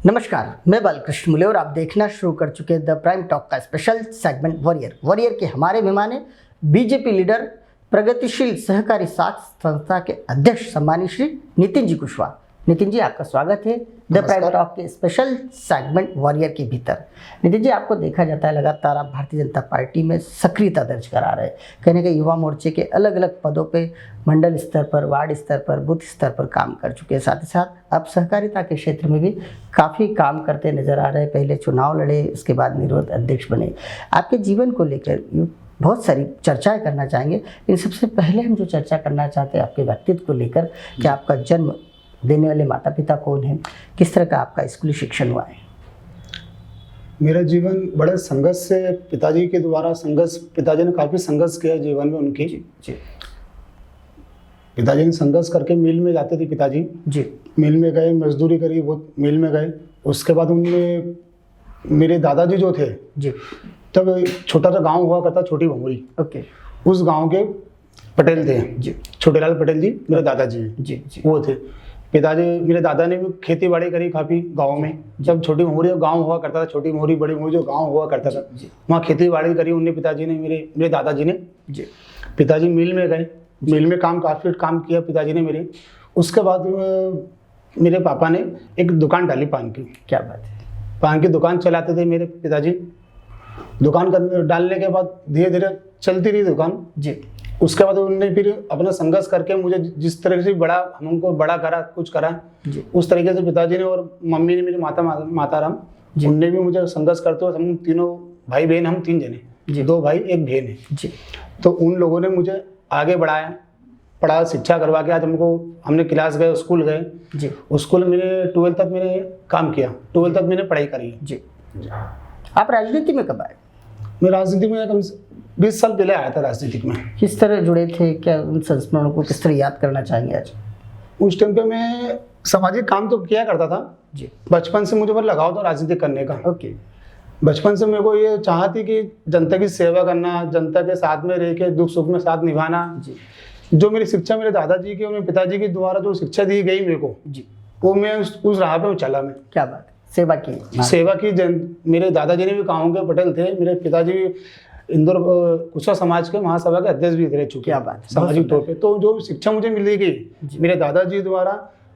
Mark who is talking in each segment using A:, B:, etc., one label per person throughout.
A: नमस्कार, मैं बालकृष्ण मुले और आप देखना शुरू कर चुके हैं द प्राइम टॉक का स्पेशल सेगमेंट वॉरियर के हमारे मेहमान हैं बीजेपी लीडर, प्रगतिशील सहकारी साख संस्था के अध्यक्ष सम्मानित श्री नितिन जी कुशवाहा। नितिन जी, आपका स्वागत है द प्राइम टॉक के स्पेशल सेगमेंट वॉरियर के भीतर। नितिन जी, आपको देखा जाता है लगातार आप भारतीय जनता पार्टी में सक्रियता दर्ज करा रहे हैं। कहीं ना कहीं युवा मोर्चे के अलग अलग पदों पे मंडल स्तर पर, वार्ड स्तर पर, बूथ स्तर पर काम कर चुके हैं। साथ ही साथ आप सहकारिता के क्षेत्र में भी काफ़ी काम करते नजर आ रहे हैं। पहले चुनाव लड़े, उसके बाद निर्विरोध अध्यक्ष बने। आपके जीवन को लेकर बहुत सारी चर्चाएं करना चाहेंगे। इन सबसे पहले हम जो चर्चा करना चाहते हैं आपके व्यक्तित्व को लेकर कि आपका जन्म देने वाले माता पिता कौन हैं, किस तरह का आपका स्कूली शिक्षण हुआ है?
B: मेरा जीवन बड़े संघर्ष से, पिताजी के द्वारा संघर्ष, पिताजी ने काफ़ी संघर्ष किया जीवन में उनकी।
A: जी।
B: पिताजी ने संघर्ष करके मिल में जाते थे। पिताजी
A: जी।
B: मिल में गए, मजदूरी करी, वो मिल में गए। उसके बाद उनमें मेरे दादाजी जो थे
A: जी,
B: तब छोटा सा गांव हुआ करता, छोटी भमोरी।
A: ओके।
B: उस गांव के पटेल थे
A: जी।
B: छोटेलाल पटेल जी मेरे दादाजी
A: जी। जी।
B: वो थे। पिताजी, मेरे दादा ने भी खेती बाड़ी करी काफ़ी गांव में। जब छोटी मोहरी गांव हुआ करता था, छोटी मोहरी बड़ी मोहरी जो गांव हुआ करता था, वहाँ खेती बाड़ी करी उनने, पिताजी ने, मेरे दादाजी ने।
A: जी।
B: पिताजी मिल में गए, मिल में काफ़ी काम किया पिताजी ने मेरे। उसके बाद मेरे पापा ने एक दुकान डाली पान की।
A: क्या बात है।
B: पान की दुकान चलाते थे मेरे पिताजी। दुकान डालने के बाद धीरे धीरे चलती रही दुकान।
A: जी।
B: उसके बाद उन्होंने फिर अपना संघर्ष करके मुझे जिस तरह से हमको बड़ा करा, कुछ करा, उस तरीके से पिताजी ने और मम्मी ने, मेरी माताराम, उनने भी मुझे संघर्ष करते हुए, हम तीनों भाई बहन, हम 3 जने, 2 भाई 1 बहन है
A: जी।
B: तो उन लोगों ने मुझे आगे बढ़ाया, पढ़ा, शिक्षा करवा के आज हमने क्लास गए, स्कूल गए
A: जी।
B: स्कूल में 12th तक मैंने काम किया, 12th तक मैंने पढ़ाई करी
A: जी। आप राजनीति में कब आए?
B: मैं राजनीति में कम से 20 साल पहले आया था राजनीतिक में।
A: किस तरह जुड़े थे, क्या उन संस्मरणों को किस तरह याद करना चाहेंगे आज?
B: उस टाइम पे मैं सामाजिक काम तो किया करता था
A: जी।
B: बचपन से मुझे पर लगाव था राजनीति करने का।
A: ओके।
B: बचपन से मेरे को ये चाह थी कि जनता की सेवा करना, जनता के साथ में रह के दुख सुख में साथ निभाना। जी। जो मेरी शिक्षा मेरे दादाजी की और मेरे पिताजी के द्वारा जो शिक्षा दी गई मेरे को, जी, वो मैं उस राह पे चला। मैं
A: क्या बात है, सेवा की,
B: सेवा की। मेरे दादाजी ने भी गाँव के पटेल थे, मेरे पिताजी इंदौर कुशा समाज के महासभा के अध्यक्ष भी रह चुके।
A: क्या बात,
B: सामाजिक तौर पे तो जो शिक्षा मुझे मिली गई मेरे दादाजी द्वारा,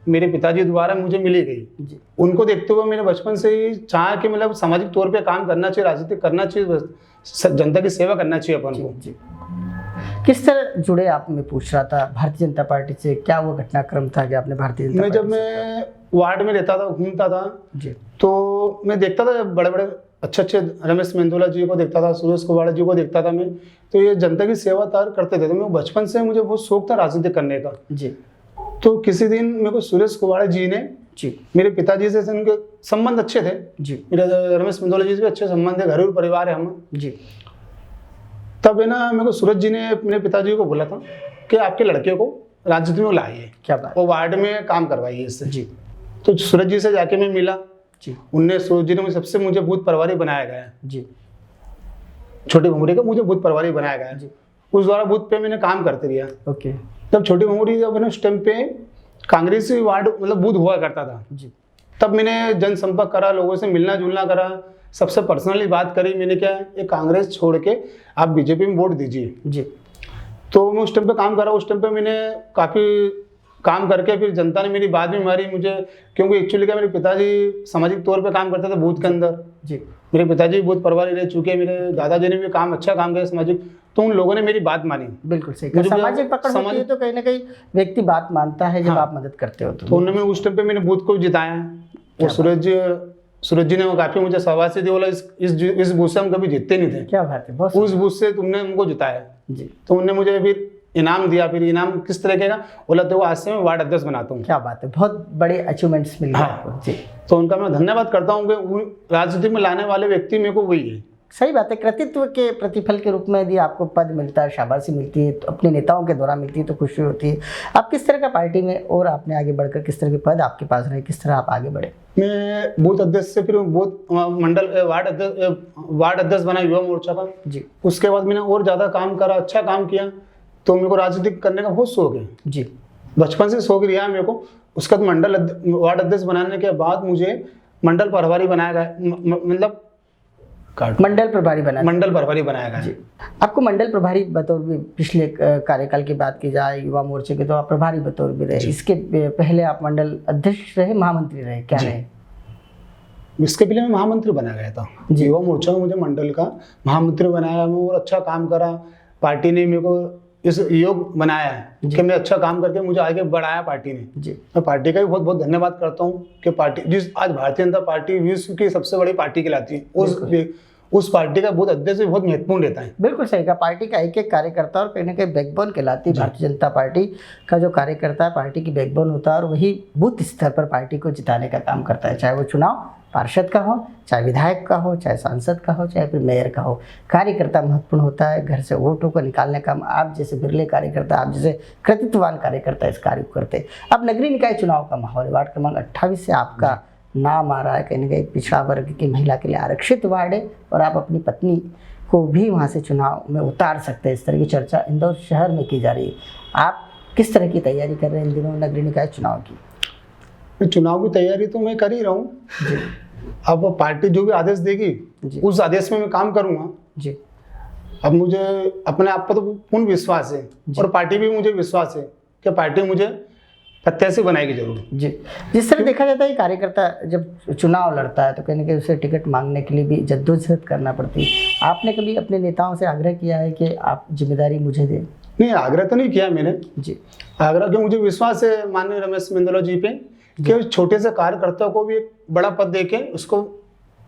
B: मेरे पिताजी द्वारा मुझे मिली गई, उनको देखते हुए मेरे बचपन से ही चाह कि मतलब सामाजिक तौर पे काम करना चाहिए, राजनीति करना चाहिए, जनता की सेवा करना चाहिए अपन को।
A: किस तरह जुड़े आप? मैं पूछ रहा था भारतीय जनता पार्टी से, क्या वो घटनाक्रम था कि आपने भारतीय जनता पार्टी?
B: जब मैं वार्ड में रहता था, घूमता था जी, तो मैं देखता था बड़े बड़े अच्छे रमेश मेंदोला जी को देखता था, सुरेश कुबाड़ा जी को देखता था मैं, तो ये जनता की सेवा करते थे। तो मैं बचपन से मुझे बहुत शौक था राजनीति करने का जी। तो किसी दिन मेरे को सुरेश कुबाड़ा जी ने जी, मेरे पिताजी से उनके संबंध अच्छे थे जी, मेरे रमेश मेंदोला जी से भी अच्छे संबंध है, घरेलू परिवार है हम जी। तब है ना, मेरे को सूरज जी ने मेरे पिताजी को बोला था कि आपके लड़के को राजनीति में लाइए, क्या बात, वो वार्ड में काम करवाइए इससे जी। तो सूरज जी से जाके मैं मिला जी, उनने, सूरज जी ने सबसे मुझे बूथ प्रभारी बनाया गया जी, छोटी भमोरी का मुझे बूथ प्रभारी बनाया गया जी। उस द्वारा बूथ पे मैंने काम करते रहा। ओके। जब छोटी भमोरी, जब मैंने उस टाइम पे कांग्रेस वार्ड मतलब बूथ हुआ करता था जी, तब मैंने जनसंपर्क करा, लोगों से मिलना जुलना करा, सबसे पर्सनली बात करी। मैंने क्या, ये कांग्रेस छोड़ के आप बीजेपी में वोट दीजिए जी। तो मैं उस टाइम पे काम करा। उस टाइम पे मैंने काफ़ी काम करके फिर जनता ने मेरी बात भी मारी मुझे, क्योंकि एक्चुअली क्या, मेरे पिताजी सामाजिक तौर पे काम करते थे बूथ के अंदर जी। मेरे पिताजी बूथ प्रभारी रह चुके, मेरे दादाजी ने भी अच्छा काम किया सामाजिक, तो उन लोगों ने मेरी बात मानी। बिल्कुल सही। सामाजिक पकड़ होती है तो कहीं ना कहीं व्यक्ति बात मानता है जब आप मदद करते हो तो उन्होंने उस टाइम पे मैंने बूथ को जिताया। और सूरज जी ने वो काफी मुझे शाबाशी दी, बोला इस बूथ से हम कभी जीतते नहीं थे। क्या बात है, उस बूथ से तुमने हमको जिताया जी। तो उन्होंने मुझे फिर इनाम दिया। फिर इनाम किस तरह का, बोला तो आज से मैं वार्ड अध्यक्ष बनाता हूँ। क्या बात है, बहुत बड़े अचीवमेंट्स मिल गए आपको जी। तो उनका मैं धन्यवाद करता हूँ कि राजनीति में लाने वाले व्यक्ति मेरे को वही है। सही बात है, कृतित्व के प्रतिफल के रूप में यदि आपको पद मिलता है, शाबाशी मिलती है, तो अपने नेताओं के द्वारा मिलती है तो खुशी होती है। आप किस तरह का पार्टी में और आपने आगे बढ़कर किस तरह के पद आपके पास रहे, किस तरह आप आगे बढ़े? मैं बूथ अध्यक्ष से फिर बूथ मंडल वार्ड अध्यक्ष बना युवा मोर्चा का जी। उसके बाद मैंने और ज़्यादा काम करा, अच्छा काम किया, तो मेरे को राजनीति करने का बहुत शौक है जी। बचपन से शौक रहा मेरे को। उसके बाद वार्ड अध्यक्ष बनाने के बाद मुझे मंडल प्रभारी बनाया गया, मतलब
A: मंडल प्रभारी बना।
B: मंडल प्रभारी बनाया गया है।
A: आपको मंडल प्रभारी बतौर भी पिछले कार्यकाल की बात की जाए युवा मोर्चे के, तो आप प्रभारी बतौर भी रहे, इसके पहले आप मंडल अध्यक्ष रहे, महामंत्री रहे, क्या रहे?
B: इसके पहले मैं महामंत्री बनाया गया था युवा मोर्चा में, मुझे मंडल का महामंत्री बनाया, मैं और अच्छा काम करा। पार्टी ने मेरे को इस योग बनाया है कि मैं अच्छा काम करके मुझे आगे बढ़ाया पार्टी ने जी। मैं पार्टी का भी बहुत बहुत धन्यवाद करता हूँ कि पार्टी जिस आज भारतीय जनता पार्टी विश्व की सबसे बड़ी पार्टी कहलाती है, उस पार्टी का बहुत अध्यक्ष बहुत महत्वपूर्ण रहता है।
A: बिल्कुल सही कहा, पार्टी का एक एक कार्यकर्ता और कहीं ना कहीं बैकबोन कहलाती है। भारतीय जनता पार्टी का जो कार्यकर्ता है पार्टी की बैकबोन होता है और वही बूथ स्तर पर पार्टी को जिताने का काम करता है, चाहे वो चुनाव पार्षद का हो, चाहे विधायक का हो, चाहे सांसद का हो, चाहे फिर मेयर का हो। कार्यकर्ता महत्वपूर्ण होता है, घर से वोटों को निकालने का काम आप जैसे बिरले कार्यकर्ता, आप जैसे कृतित्ववान कार्यकर्ता इस कार्य को करते। अब नगरीय निकाय चुनाव का माहौल, वार्ड क्रमांक 28 से आपका नाम आ रहा है, कहीं ना कहीं पिछड़ा वर्ग की महिला के लिए आरक्षित वार्ड है और आप अपनी पत्नी को भी वहाँ से चुनाव में उतार सकते हैं, इस तरह की चर्चा इंदौर शहर में की जा रही है। आप किस तरह की तैयारी कर रहे हैं इन दिनों नगरीय निकाय चुनाव की?
B: चुनाव की तैयारी तो मैं कर ही रहा हूँ, अब पार्टी जो भी आदेश देगी उस आदेश में मैं काम करूँगा
A: जी।
B: अब मुझे अपने आप पर तो पूर्ण विश्वास है और पार्टी भी मुझे विश्वास है कि पार्टी मुझे प्रत्याशी बनाएगी जरूर
A: जी। जिस तरह देखा जाता है कार्यकर्ता जब चुनाव लड़ता है तो कहीं ना कहीं उसे टिकट मांगने के लिए भी जद्दोजहद करना पड़ती है। आपने कभी अपने नेताओं से आग्रह किया है कि आप जिम्मेदारी मुझे दें?
B: नहीं, आग्रह तो नहीं किया मैंने
A: जी।
B: आग्रह क्यों, मुझे विश्वास है माननीय रमेश मेंदोला जी पे कि छोटे से कार्यकर्ता को भी एक बड़ा पद देके उसको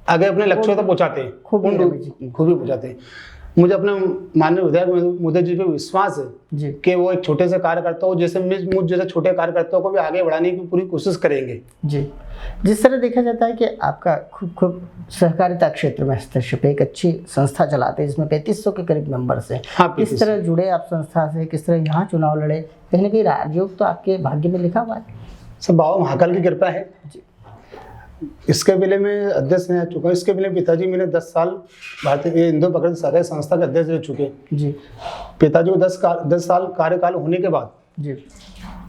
B: आगे अपने लक्ष्यों तक पहुंचाते हैं, खूबी पहुंचाते हैं। मुझे अपने माननीय विधायक मोदी जी पे विश्वास है कि वो एक छोटे से कार्यकर्ता हो, जैसे मुझ जैसे छोटे कार्यकर्ताओं को भी आगे बढ़ाने की पूरी कोशिश करेंगे
A: जी। जिस तरह देखा जाता है कि आपका खूब सहकारिता क्षेत्र में हस्तक्षेप, एक अच्छी संस्था चलाते हैं जिसमें 3500 के करीब मेंबर्स हैं। हाँ, किस तरह जुड़े आप संस्था से, किस तरह यहाँ चुनाव लड़े? कहीं ना कहीं राजयोग तो आपके भाग्य में लिखा हुआ है।
B: सब बाबा महाकाल की कृपा है जी। इसके पहले मैं अध्यक्ष रह चुका हूँ, इसके पहले पिताजी मेरे 10 साल भारतीय इंदौर प्रकृति सहकारी संस्था के अध्यक्ष रह चुके जी। पिताजी को 10 साल कार्यकाल होने के बाद जी,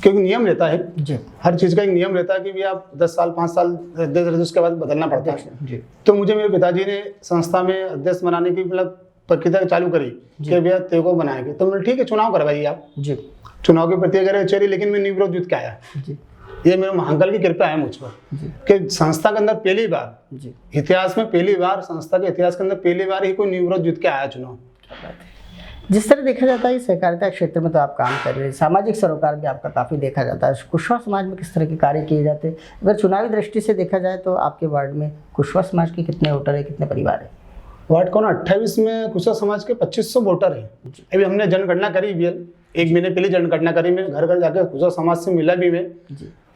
B: क्योंकि नियम रहता है जी, हर चीज़ का एक नियम रहता है कि भी आप 10 साल 5 साल अध्यक्ष रहते उसके बाद बदलना पड़ता है जी। तो मुझे मेरे पिताजी ने संस्था में अध्यक्ष बनाने की मतलब प्रक्रिया चालू करी कि भैया तेरे को बनाएंगे, तो मैंने ठीक है चुनाव करवाइए आप जी। चुनाव की प्रक्रिया चली, लेकिन मैं निर्विरोध जीत के आया जी। ये मेरे महाकाल की कृपा है मुझ पर कि संस्था के अंदर पहली बार इतिहास में पहली बार संस्था के इतिहास के अंदर पहली बार ही कोई निर्विरोध जीत के आया चुनाव।
A: जिस तरह देखा जाता है सहकारिता क्षेत्र में तो आप काम कर रहे हैं, सामाजिक सरोकार भी आपका काफ़ी देखा जाता है। कुशवाहा समाज में किस तरह के कार्य किए जाते हैं? अगर चुनावी दृष्टि से देखा जाए तो आपके वार्ड में कुशवाहा समाज के कितने वोटर है, कितने परिवार है?
B: वार्ड कौन 28 में कुशवाहा समाज के 2500 वोटर है। अभी हमने जनगणना करी भी, 1 महीने पहले जनगणना करी, मैं घर घर जाकर कुशवाहा समाज से मिला भी मैं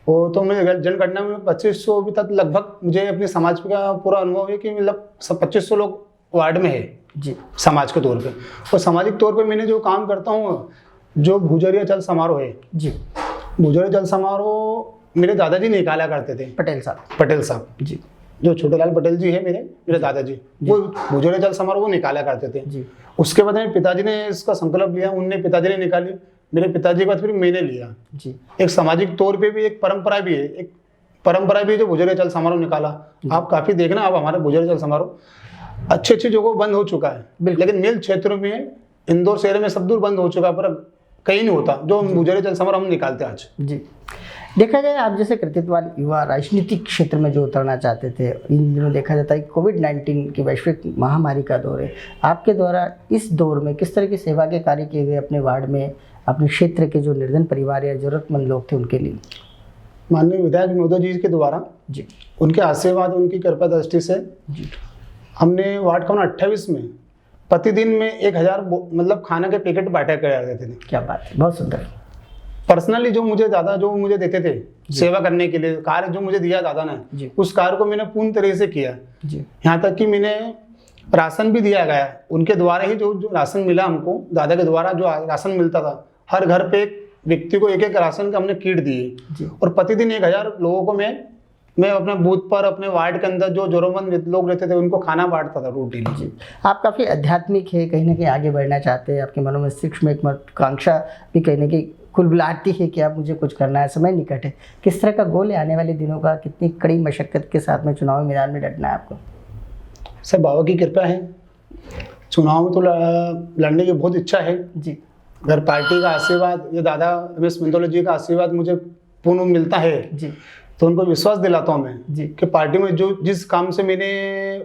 B: वो, तो मैं जनगणना में 2500 अभी तक लगभग मुझे अपने समाज का पूरा अनुभव है कि मतलब सब 2500 लोग वार्ड में है जी समाज के तौर पे। और सामाजिक तौर पे मैंने जो काम करता हूँ, जो भुजरिया जल समारोह है जी, भुजरिया जल समारोह मेरे दादाजी निकाला करते थे, पटेल साहब जी, जो छोटेलाल पटेल जी है मेरे दादाजी, वो भुजरिया जल समारोह वो निकाला करते थे जी। उसके बाद मेरे पिताजी ने इसका संकल्प लिया, उनने पिताजी ने निकाली, मेरे पिताजी के बाद फिर मैंने लिया जी। एक सामाजिक तौर पे भी एक परंपरा भी है, एक परंपरा भी है जो भुजरिया जल समारोह निकाला। आप काफी देखना, आप हमारे भुजरिया जल समारोह अच्छी जगह बंद हो चुका है, लेकिन मेल क्षेत्रों में इंदौर शहर में सब दूर बंद हो चुका है, पर कहीं नहीं होता जो भुजरिया जल समारोह हम निकालते हैं आज जी।
A: देखा जाए आप जैसे कृतित्ववान युवा राजनीतिक क्षेत्र में जो उतरना चाहते थे, इन दिनों देखा जाता है कि कोविड-19 की वैश्विक महामारी का दौर है, आपके द्वारा इस दौर में किस तरह की सेवा के कार्य किए गए अपने वार्ड में, अपने क्षेत्र के जो निर्धन परिवार या जरूरतमंद लोग थे उनके लिए?
B: माननीय विधायक मोदी जी के द्वारा जी, उनके आशीर्वाद, उनकी कृपा दृष्टि से जी, हमने वार्ड क्रमांक 28 में प्रतिदिन में 1000 मतलब खाना के पैकेट बांटा करते थे। क्या बात है, बहुत सुंदर। पर्सनली जो मुझे देते थे सेवा करने के लिए, कार्य जो मुझे दिया दादा ने, उस कार्य को मैंने पूर्ण तरह से किया जी। यहाँ तक कि मैंने राशन भी दिया गया, उनके द्वारा ही जो राशन मिला हमको, दादा के द्वारा जो राशन मिलता था, हर घर पे एक व्यक्ति को एक राशन का हमने किट दिए और प्रतिदिन 1000 लोगों को मैं अपने बूथ पर, अपने वार्ड के अंदर जो जरूरतमंद लोग रहते थे उनको खाना बांटता था रूटीन जी। आप काफ़ी आध्यात्मिक है, कहीं ना कहीं आगे बढ़ना चाहते हैं, आपके मनोमस्तिष्क में एक महत्वाकांक्षा भी कहीं ना कहीं
A: कुलबुलाहटी है कि अब मुझे कुछ करना है, समय निकट है। किस तरह का गोल है आने वाले दिनों का? कितनी कड़ी मशक्कत के साथ में चुनावी मैदान में डटना है आपको?
B: सर बाबा की कृपा है, चुनाव में तो लड़ने की बहुत इच्छा है
A: जी
B: अगर पार्टी का आशीर्वाद या दादा रमेश मेंदोला जी का आशीर्वाद मुझे पूर्ण मिलता है
A: जी
B: तो उनको विश्वास दिलाता हूँ मैं
A: जी
B: कि पार्टी में जो जिस काम से मैंने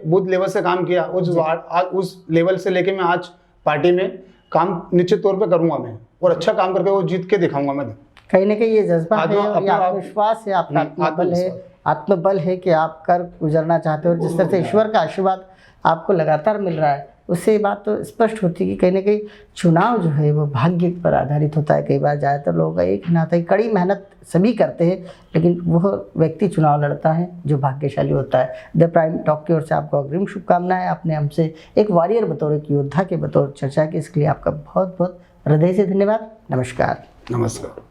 B: बूथ लेवल से काम किया उस लेवल से लेके मैं आज पार्टी में काम निश्चित तौर पे करूंगा मैं, और अच्छा काम करके वो जीत के दिखाऊंगा मैं।
A: कहीं ना कहीं ये जज्बा है और ये
B: अपना-
A: आत्मविश्वास है, आपका आत्मबल है,
B: आत्मविश्वास।
A: आत्मबल है कि आप कर गुजरना चाहते हो। और जिस तरह से ईश्वर का आशीर्वाद आपको लगातार मिल रहा है, उससे ये बात तो स्पष्ट होती है कि कहीं ना कहीं चुनाव जो है वो भाग्य पर आधारित होता है। कई बार ज़्यादातर लोगों का एक नाता है, कड़ी मेहनत सभी करते हैं, लेकिन वह व्यक्ति चुनाव लड़ता है जो भाग्यशाली होता है। द प्राइम टॉक की ओर से आपको अग्रिम शुभकामनाएं। आपने हमसे एक वॉरियर बतौर एक योद्धा के बतौर चर्चा की, इसके लिए आपका बहुत बहुत हृदय से धन्यवाद। नमस्कार।
B: नमस्कार।